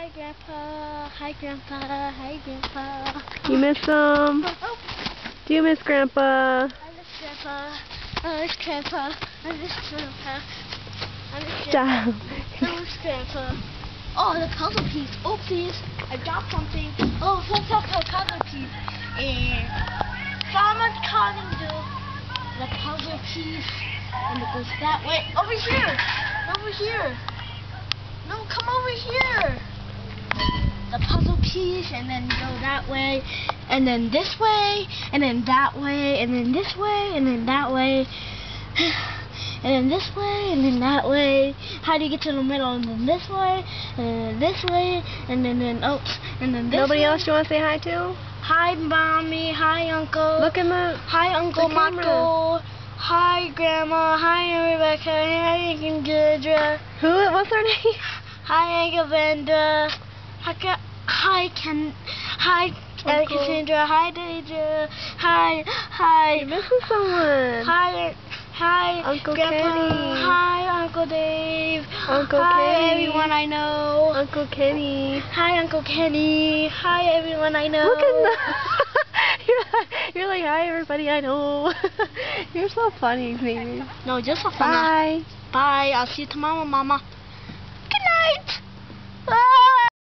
Hi, Grandpa. Hi, Grandpa. Hi, Grandpa. You miss him? Oh. Do you miss Grandpa? I miss Grandpa. I miss Grandpa. I miss Grandpa. I miss Grandpa. I miss Grandpa. Oh, the puzzle piece. Oh, please. I dropped something. Oh, let's talk about puzzle piece. And someone's calling the puzzle piece. And it goes that way. Over here. Over here. No, come over here. The puzzle piece, and then go that way, and then this way, and then that way, and then this way, and then that way, and then this way, and then that way. How do you get to the middle? And then this way, and then this way, and then oops, and then this Nobody way. else you want to say hi to? Hi, Mommy. Hi, Uncle. Look in the Hi, Uncle Michael. Hi, Grandma. Hi, Rebecca. Hi, Uncle Deirdre. What's her name? Hi, Uncle Brenda. Hi, Ken. Hi, Cassandra. Hi, Deidre. Hi. You're missing someone. Hi, Uncle Grandpa. Kenny. Hi, Uncle Dave. Uncle Hi, Kenny. everyone I know. Uncle Kenny. Hi, Uncle Kenny. Hi, everyone I know. Look at that. You're like, hi, everybody I know. You're so funny, baby. No, just for fun. Bye. Bye. I'll see you tomorrow, Mama. Good night.